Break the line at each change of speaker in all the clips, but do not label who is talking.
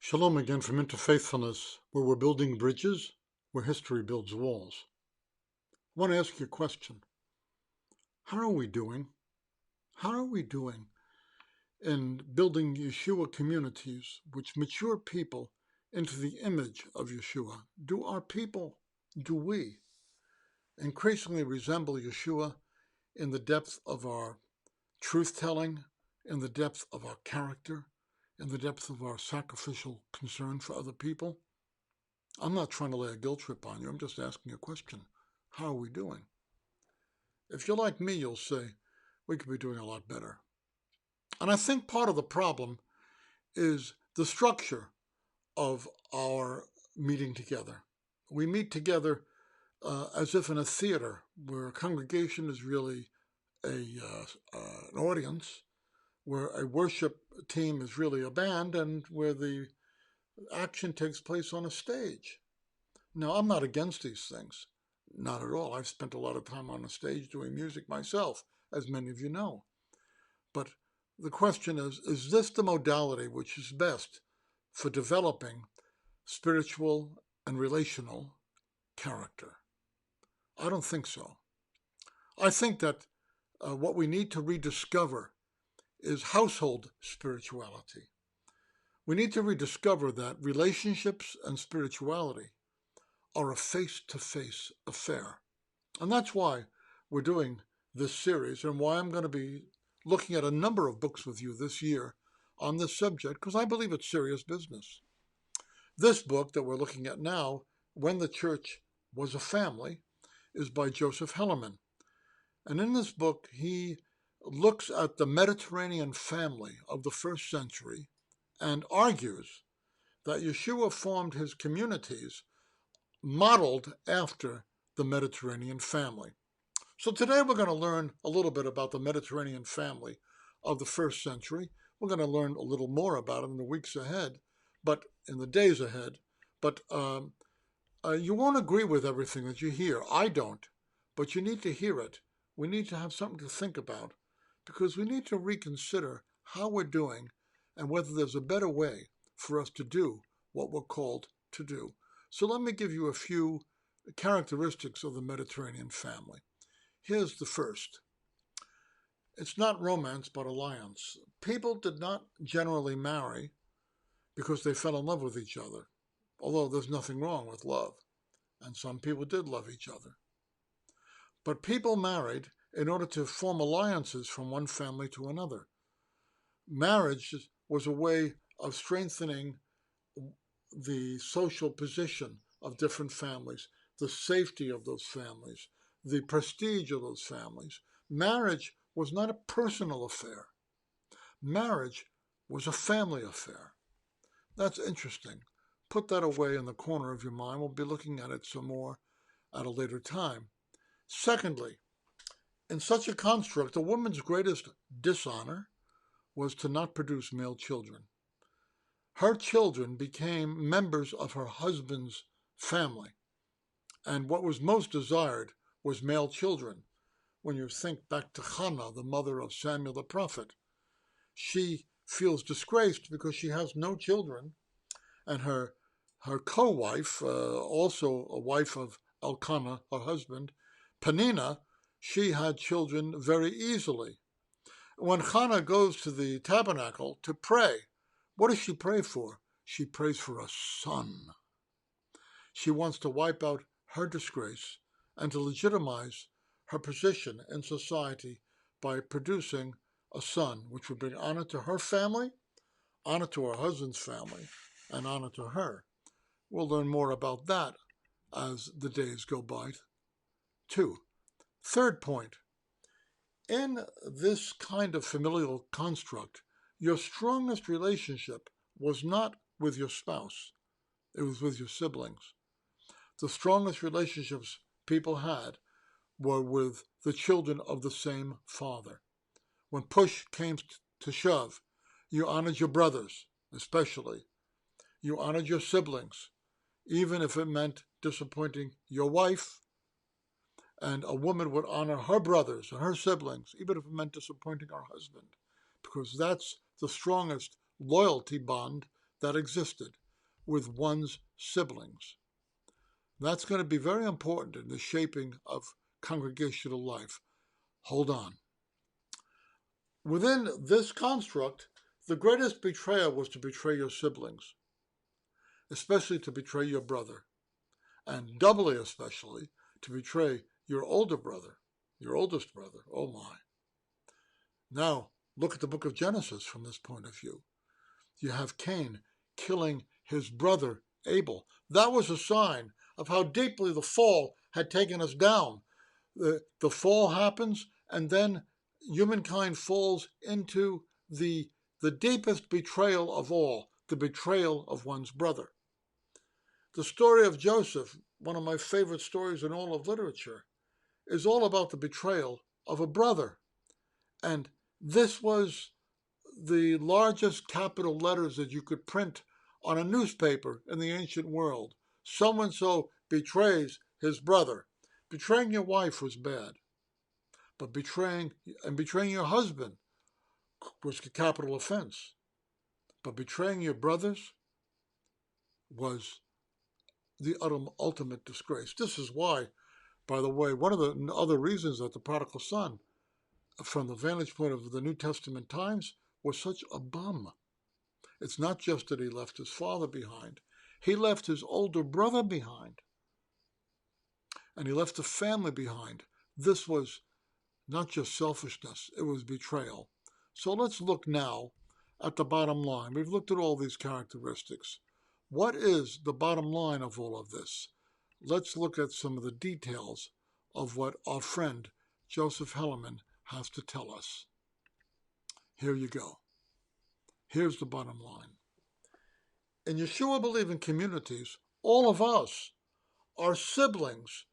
Shalom again from Interfaithfulness, where we're building bridges, where history builds walls. I want to ask you a question. How are we doing? How are we doing in building Yeshua communities which mature people into the image of Yeshua? Do we increasingly resemble Yeshua in the depth of our truth-telling, in the depth of our character, in the depth of our sacrificial concern for other people? I'm not trying to lay a guilt trip on you. I'm just asking a question. How are we doing? If you're like me, you'll say, we could be doing a lot better. And I think part of the problem is the structure of our meeting together. We meet together as if in a theater where a congregation is really an audience, where a worship team is really a band, and where the action takes place on a stage. Now, I'm not against these things. Not at all. I've spent a lot of time on the stage doing music myself, as many of you know. But the question is this the modality which is best for developing spiritual and relational character? I don't think so. I think that what we need to rediscover is household spirituality. We need to rediscover that relationships and spirituality are a face-to-face affair. And that's why we're doing this series and why I'm going to be looking at a number of books with you this year on this subject, because I believe it's serious business. This book that we're looking at now, When the Church Was a Family, is by Joseph Hellerman. And in this book, he looks at the Mediterranean family of the first century and argues that Yeshua formed his communities modeled after the Mediterranean family. So today we're going to learn a little bit about the Mediterranean family of the first century. We're going to learn a little more about it in the weeks ahead, but in the days ahead. But you won't agree with everything that you hear. I don't, but you need to hear it. We need to have something to think about because we need to reconsider how we're doing and whether there's a better way for us to do what we're called to do. So let me give you a few characteristics of the Mediterranean family. Here's the first. It's not romance, but alliance. People did not generally marry because they fell in love with each other, although there's nothing wrong with love, and some people did love each other. But people married in order to form alliances from one family to another. Marriage was a way of strengthening the social position of different families, the safety of those families, the prestige of those families. Marriage was not a personal affair. Marriage was a family affair. That's interesting. Put that away in the corner of your mind. We'll be looking at it some more at a later time. Secondly, in such a construct, a woman's greatest dishonor was to not produce male children. Her children became members of her husband's family. And what was most desired was male children. When you think back to Hannah, the mother of Samuel the prophet, she feels disgraced because she has no children. And her co-wife, also a wife of Elkanah, her husband, Peninnah, she had children very easily. When Hannah goes to the tabernacle to pray, what does she pray for? She prays for a son. She wants to wipe out her disgrace and to legitimize her position in society by producing a son, which would bring honor to her family, honor to her husband's family, and honor to her. We'll learn more about that as the days go by, too. Third point, in this kind of familial construct, your strongest relationship was not with your spouse. It was with your siblings. The strongest relationships people had were with the children of the same father. When push came to shove, you honored your brothers, especially. You honored your siblings, even if it meant disappointing your wife. And a woman would honor her brothers and her siblings, even if it meant disappointing her husband, because that's the strongest loyalty bond that existed with one's siblings. That's going to be very important in the shaping of congregational life. Hold on. Within this construct, the greatest betrayal was to betray your siblings, especially to betray your brother, and doubly especially to betray your older brother, your oldest brother. Oh my. Now, look at the book of Genesis from this point of view. You have Cain killing his brother Abel. That was a sign of how deeply the fall had taken us down. The fall happens, and then humankind falls into the deepest betrayal of all, the betrayal of one's brother. The story of Joseph, one of my favorite stories in all of literature, is all about the betrayal of a brother. And this was the largest capital letters that you could print on a newspaper in the ancient world. So-and-so betrays his brother. Betraying your wife was bad, but betraying your husband was a capital offense. But betraying your brothers was the ultimate disgrace. This is why, by the way, one of the other reasons that the prodigal son, from the vantage point of the New Testament times, was such a bum. It's not just that he left his father behind. He left his older brother behind. And he left the family behind. This was not just selfishness, it was betrayal. So let's look now at the bottom line. We've looked at all these characteristics. What is the bottom line of all of this? Let's look at some of the details of what our friend Joseph Hellerman has to tell us. Here you go. Here's the bottom line. In Yeshua-believing communities, all of us are siblings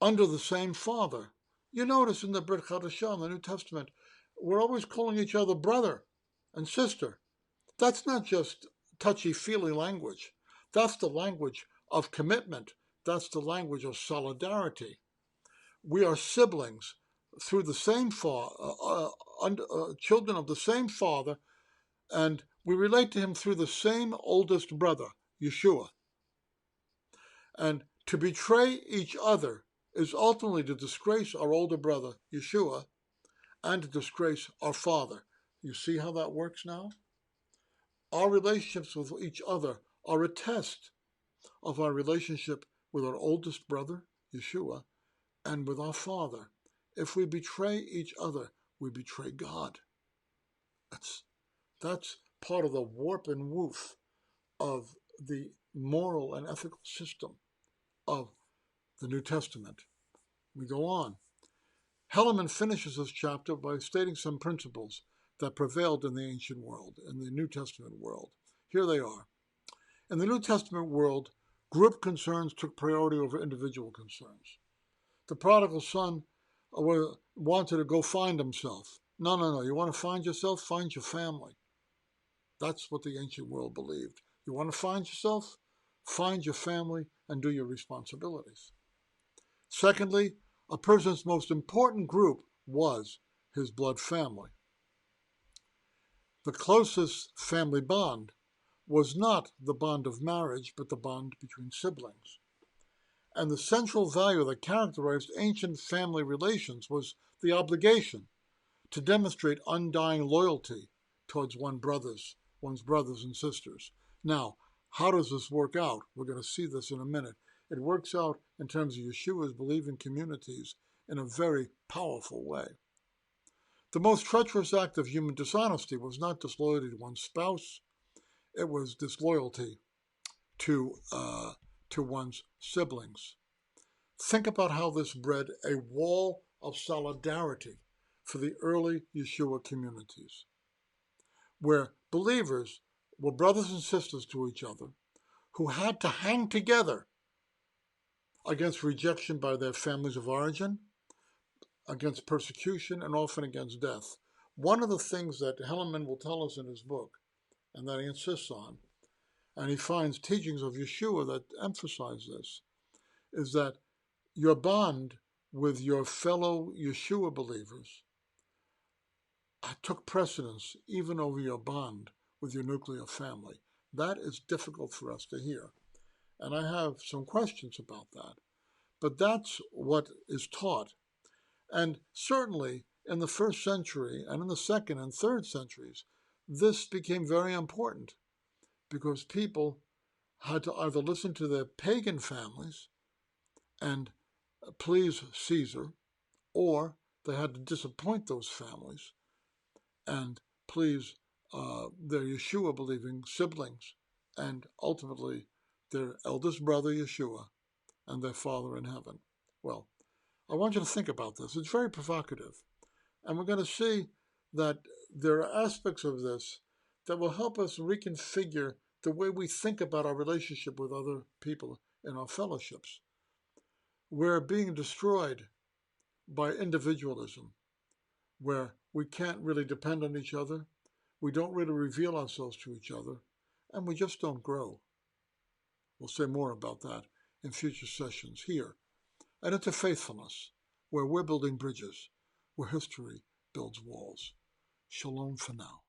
under the same Father. You notice in the Brit Chadashah, in the New Testament, we're always calling each other brother and sister. That's not just touchy-feely language. That's the language of commitment. That's the language of solidarity. We are siblings through the same children of the same Father, and we relate to him through the same oldest brother, Yeshua. And to betray each other is ultimately to disgrace our older brother, Yeshua, and to disgrace our Father. You see how that works now? Our relationships with each other are a test of our relationship with our oldest brother, Yeshua, and with our Father. If we betray each other, we betray God. That's part of the warp and woof of the moral and ethical system of the New Testament. We go on. Hellerman finishes this chapter by stating some principles that prevailed in the ancient world, in the New Testament world. Here they are. In the New Testament world, group concerns took priority over individual concerns. The prodigal son wanted to go find himself. No. You want to find yourself? Find your family. That's what the ancient world believed. You want to find yourself? Find your family and do your responsibilities. Secondly, a person's most important group was his blood family. The closest family bond was not the bond of marriage, but the bond between siblings. And the central value that characterized ancient family relations was the obligation to demonstrate undying loyalty towards one's brothers and sisters. Now, how does this work out? We're going to see this in a minute. It works out in terms of Yeshua's believing communities in a very powerful way. The most treacherous act of human dishonesty was not disloyalty to one's spouse. It was disloyalty to one's siblings. Think about how this bred a wall of solidarity for the early Yeshua communities, where believers were brothers and sisters to each other who had to hang together against rejection by their families of origin, against persecution, and often against death. One of the things that Hellerman will tell us in his book, and that he insists on, and he finds teachings of Yeshua that emphasize this, is that your bond with your fellow Yeshua believers took precedence even over your bond with your nuclear family. That is difficult for us to hear. And I have some questions about that. But that's what is taught. And certainly in the first century and in the second and third centuries, this became very important because people had to either listen to their pagan families and please Caesar, or they had to disappoint those families and please their Yeshua-believing siblings, and ultimately their eldest brother Yeshua and their Father in heaven. Well, I want you to think about this. It's very provocative. And we're going to see that there are aspects of this that will help us reconfigure the way we think about our relationship with other people in our fellowships. We're being destroyed by individualism, where we can't really depend on each other, we don't really reveal ourselves to each other, and we just don't grow. We'll say more about that in future sessions here at Interfaithfulness, where we're building bridges, where history builds walls. Shalom for now.